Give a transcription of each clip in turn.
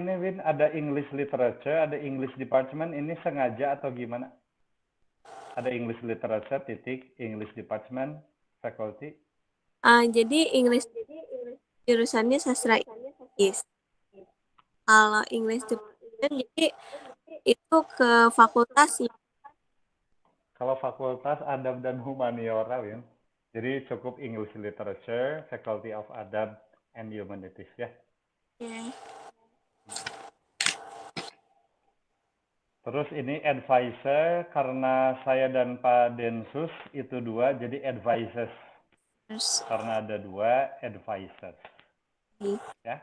ini Win, ada English Literature, ada English Department, ini sengaja atau gimana? Ada English Literature, titik, English Department, faculty. Jadi English jurusannya sastra Inggris. Kalau English Department jadi itu ke fakultasnya. Kalau fakultas Adab dan Humaniora, Win. Jadi cukup English Literature, Faculty of Adab and Humanities ya. Ya. Terus ini advisor, karena saya dan Pak Densus itu dua, jadi advisors. Terus Karena ada dua, advisors. Ya.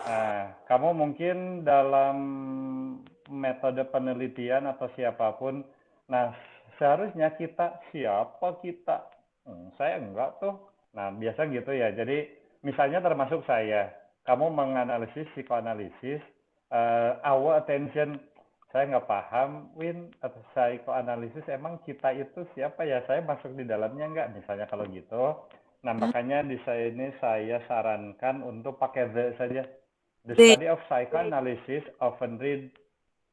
Nah, kamu mungkin dalam metode penelitian atau siapapun, nah seharusnya siapa kita? Saya enggak tuh. Nah, biasa gitu ya. Jadi, misalnya termasuk saya, kamu menganalisis psikoanalisis, our attention, saya nggak paham, Win, atau psikoanalisis, emang kita itu siapa ya? Saya masuk di dalamnya nggak? Misalnya kalau gitu. Nah, makanya di sini saya sarankan untuk pakai the saja. The D. study of psychoanalysis often read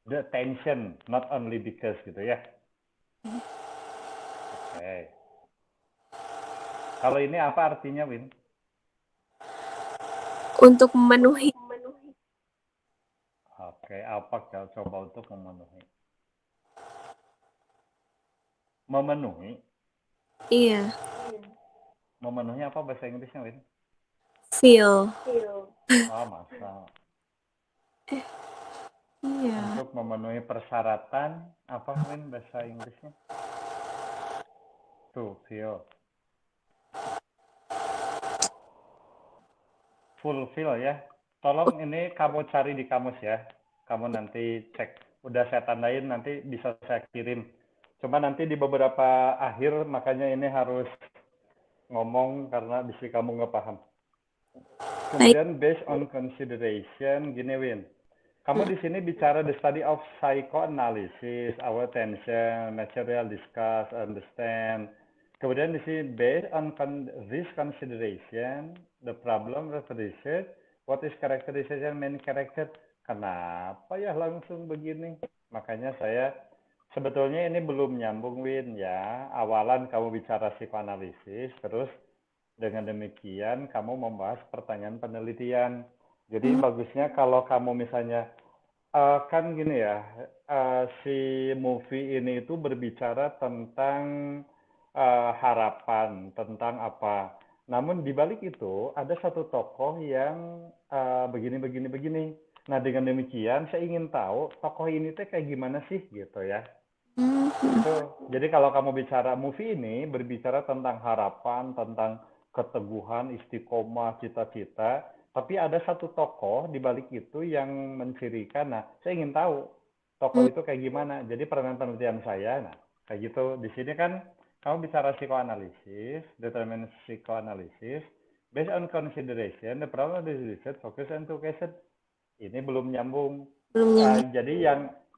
the attention, not only because gitu ya. Oke. Kalau ini apa artinya, Win? Untuk memenuhi. Oke, apa coba untuk memenuhi? Memenuhi? Iya. Memenuhi apa bahasa Inggrisnya, Win? Feel. Oh, masa. Iya. Untuk memenuhi persyaratan, apa, Win, bahasa Inggrisnya? Fulfill. Fulfill ya. Tolong ini kamu cari di kamus ya. Kamu nanti cek. Udah saya tandain, nanti bisa saya kirim. Cuma nanti di beberapa akhir, makanya ini harus ngomong karena bisa kamu nggak paham. Baik. Kemudian based on consideration, gini Win. Kamu di sini bicara the study of psychoanalysis, our attention, material, discuss, understand. Kemudian di sini based on this consideration, the problem of research, what is characterization main character? Kenapa ya langsung begini? Makanya saya sebetulnya ini belum nyambung Win ya. Awalan kamu bicara psikoanalisis, terus dengan demikian kamu membahas pertanyaan penelitian. Jadi bagusnya kalau kamu misalnya kan gini ya, si movie ini itu berbicara tentang harapan, tentang apa. Namun di balik itu ada satu tokoh yang begini, begini, begini. Nah dengan demikian saya ingin tahu tokoh ini teh kayak gimana sih gitu ya. Itu, jadi kalau kamu bicara movie ini berbicara tentang harapan, tentang keteguhan, istiqomah, cita-cita, tapi ada satu tokoh di balik itu yang mencirikan. Nah, saya ingin tahu tokoh itu kayak gimana. Jadi penelitian saya, nah kayak gitu. Di sini kan kamu bicara psikoanalisis, determinant psikoanalisis, based on consideration, the problem of this research focus on education. Ini belum nyambung. Belum nyambung. Jadi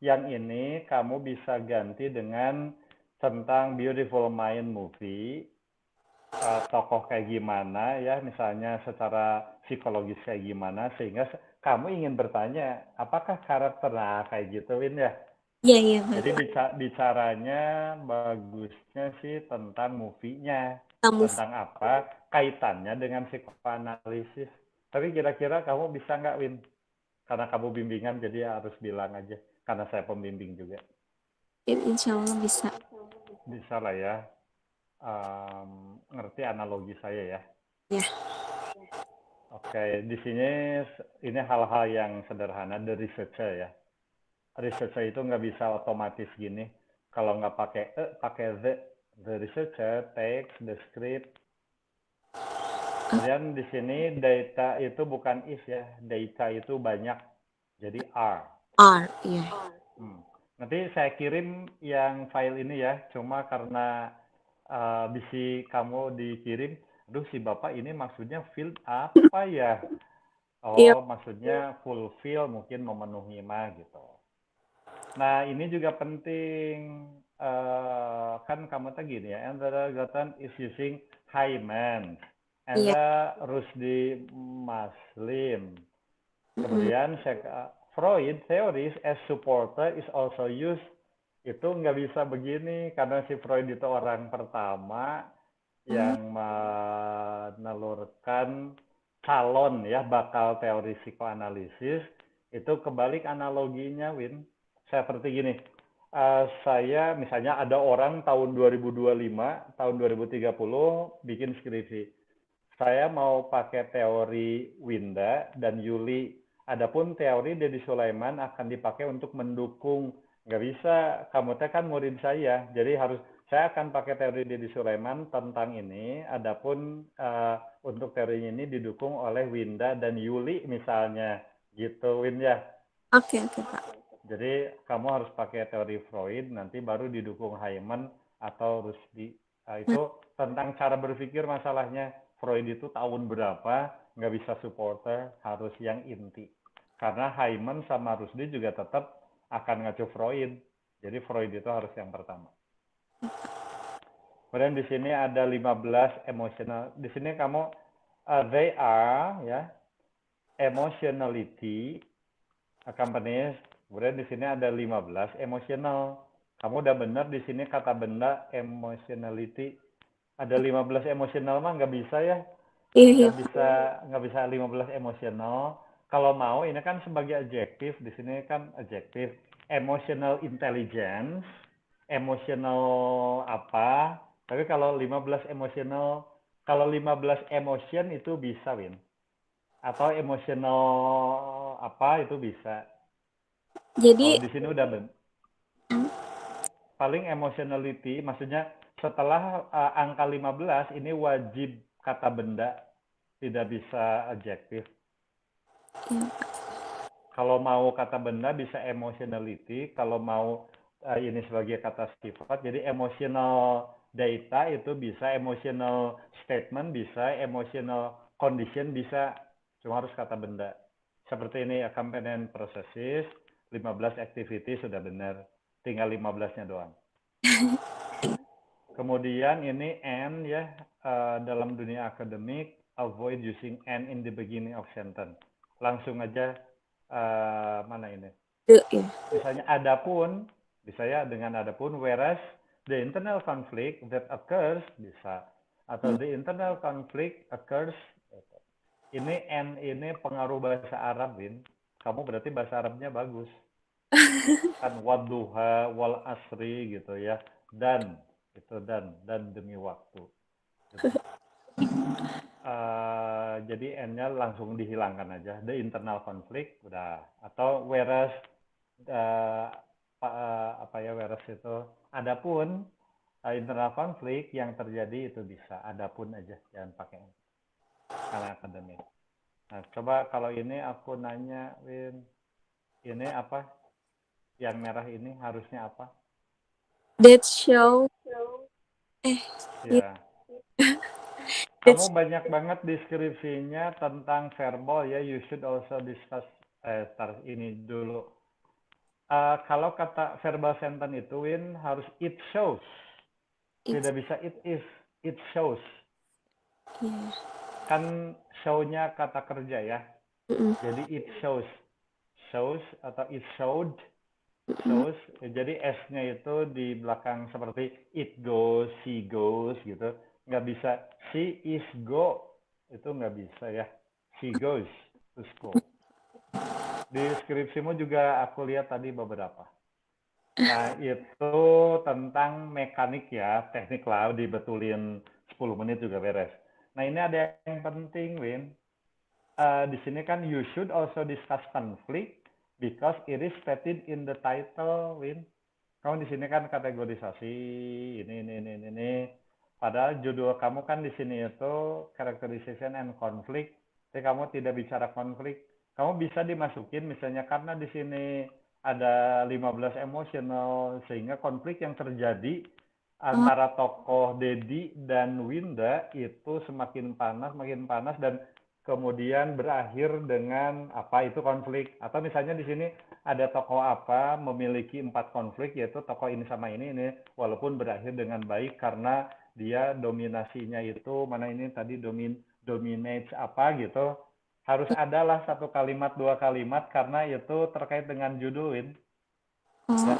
yang ini kamu bisa ganti dengan tentang Beautiful Mind movie, tokoh kayak gimana ya, misalnya secara psikologis kayak gimana, sehingga kamu ingin bertanya, apakah karakter, nah kayak gitu Win ya. Iya, iya, Jadi baik. bicaranya bagusnya sih tentang movie-nya, Kamu. tentang apa, kaitannya dengan psikoanalisis. Tapi kira-kira kamu bisa nggak Win? Karena kamu bimbingan jadi harus bilang aja karena saya pembimbing juga. Insya Allah bisa. Bisa lah ya. Ngerti analogi saya ya. Ya. Oke, di sini ini hal-hal yang sederhana dari researcher ya. Researcher itu nggak bisa otomatis gini. Kalau nggak pakai the researcher takes the script. Kemudian di sini data itu bukan is ya, data itu banyak, jadi are. R. Iya. Nanti saya kirim yang file ini ya, cuma karena bisi kamu dikirim, aduh si bapak ini maksudnya field apa ya? Iya. Oh, maksudnya fulfill, mungkin memenuhi mah gitu. Nah, ini juga penting. Kan kamu tadi gini ya, Andra Gotan is using Hyman, Iya. Andra Rusdi Maslim. Kemudian Freud theories as supporter is also used. Itu nggak bisa begini karena si Freud itu orang pertama yang menelurkan calon ya bakal teori psikoanalisis. Itu kebalik analoginya, Win. Seperti gini, saya misalnya ada orang tahun 2025, tahun 2030 bikin skripsi. Saya mau pakai teori Winda dan Yuli. Adapun teori Dedi Sulaiman akan dipakai untuk mendukung. Nggak bisa, kamu teh kan murid saya. Jadi harus saya akan pakai teori Dedi Sulaiman tentang ini. Adapun untuk teorinya ini didukung oleh Winda dan Yuli misalnya. Gitu, Win ya. Oke, Pak. Jadi kamu harus pakai teori Freud, nanti baru didukung Hyman atau Rushdie. Itu tentang cara berpikir masalahnya. Freud itu tahun berapa, nggak bisa supporter, harus yang inti. Karena Hyman sama Rushdie juga tetap akan ngacu Freud. Jadi Freud itu harus yang pertama. Kemudian di sini ada 15 emotional. Di sini kamu, they are, ya, emotionality, accompanies. Kemudian di sini ada 15 emotional. Kamu udah benar di sini kata benda emotionality. Ada 15 emosional mah nggak bisa ya. Iya, Nggak bisa 15 emosional. Kalau mau ini kan sebagai adjektif, di sini kan adjektif. Emotional intelligence, emotional apa. Tapi kalau 15 emosional, kalau 15 emotion itu bisa, Win. Atau emotional apa itu bisa. Jadi, Kalau di sini udah paling emotionality, maksudnya setelah angka 15 ini wajib kata benda, tidak bisa adjektif. iya. Kalau mau kata benda bisa emotionality, kalau mau ini sebagai kata sifat, jadi emotional data itu bisa, emotional statement bisa, emotional condition bisa, cuma harus kata benda. Seperti ini accompanying processes, 15 activity sudah benar, tinggal 15-nya doang. Kemudian ini and ya, dalam dunia akademik, avoid using and in the beginning of sentence. Langsung aja, mana ini? Ya. Misalnya adapun, bisa ya dengan adapun, whereas the internal conflict that occurs, bisa. Atau the internal conflict occurs, ini and ini pengaruh bahasa Arab, Win. Kamu berarti bahasa Arabnya bagus. Kan wadduha, wal asri gitu ya. Dan, itu dan demi waktu. Gitu. Jadi N-nya langsung dihilangkan aja. The internal conflict udah. Atau whereas apa ya, whereas itu adapun internal conflict yang terjadi itu bisa. Adapun aja, jangan pakai karena akademik. Nah, coba kalau ini aku nanya, Win, ini apa? Yang merah ini harusnya apa? That show, ya, Ya. that's, Kamu banyak banget deskripsinya tentang verbal ya. You should also discuss start ini dulu. Kalau kata verbal sentence itu, Win, harus it shows. Tidak bisa it is, it shows. ya. Kan show-nya kata kerja ya. Jadi it shows. Shows atau it showed. Shows. Jadi S-nya itu di belakang seperti it goes, she goes gitu. Nggak bisa she is go. Itu nggak bisa ya. She goes to school. Di skripsimu juga aku lihat tadi beberapa. Nah, itu tentang mekanik ya, teknik lah, dibetulin 10 menit juga beres. Nah, ini ada yang penting, Win. Di sini kan you should also discuss conflict because it is stated in the title, Win. Kamu di sini kan kategorisasi, ini. Padahal judul kamu kan di sini itu characterization and conflict. Jadi kamu tidak bicara konflik. Kamu bisa dimasukin misalnya karena di sini ada 15 emotional sehingga konflik yang terjadi Oh, antara tokoh Dedi dan Winda itu semakin panas dan kemudian berakhir dengan apa itu konflik. Atau misalnya di sini ada tokoh apa memiliki 4 konflik, yaitu tokoh ini sama ini walaupun berakhir dengan baik karena dia dominasinya itu mana ini tadi dominates apa gitu, harus adalah 1 kalimat, 2 kalimat karena itu terkait dengan judul, Win. Ya. Oh,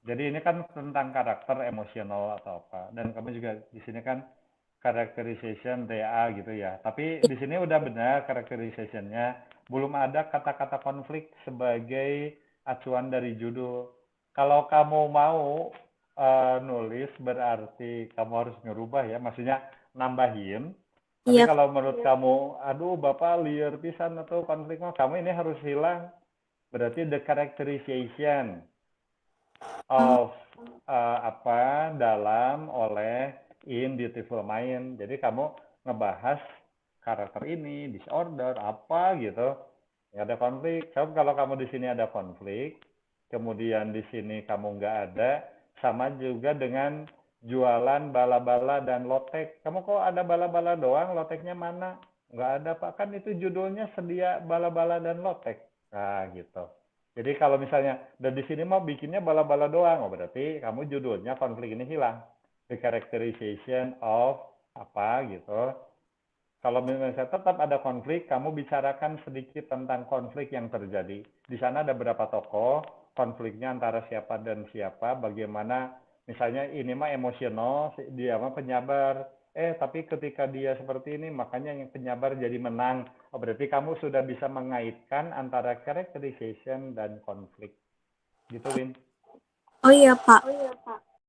Jadi ini kan tentang karakter emosional atau apa. Dan kamu juga di sini kan characterization TA gitu ya. Tapi ya, di sini udah benar characterization-nya. Belum ada kata-kata konflik sebagai acuan dari judul. Kalau kamu mau nulis berarti kamu harus ngerubah ya. Maksudnya nambahin. Tapi iya, kalau menurut kamu, aduh Bapak liar pisan atau konfliknya, kamu ini harus hilang. Berarti the characterization oh, of apa dalam oleh in Beautiful Mind. Jadi kamu ngebahas karakter ini, disorder, apa gitu. Nggak ada konflik. Sebab kalau kamu di sini ada konflik, kemudian di sini kamu nggak ada, sama juga dengan jualan bala-bala dan lotek. Kamu kok ada bala-bala doang, loteknya mana? Nggak ada Pak, kan itu judulnya sedia bala-bala dan lotek. Nah gitu. Jadi kalau misalnya dan di sini mau bikinnya bala-bala doang, oh berarti kamu judulnya konflik ini hilang. The characterization of apa gitu. Kalau misalnya tetap ada konflik, kamu bicarakan sedikit tentang konflik yang terjadi. Di sana ada beberapa tokoh, konfliknya antara siapa dan siapa, bagaimana misalnya ini mah emosional, dia mah penyabar. Tapi ketika dia seperti ini, makanya yang penyabar jadi menang. Oh, berarti kamu sudah bisa mengaitkan antara characterization dan konflik. Gitu, Win. oh iya Pak.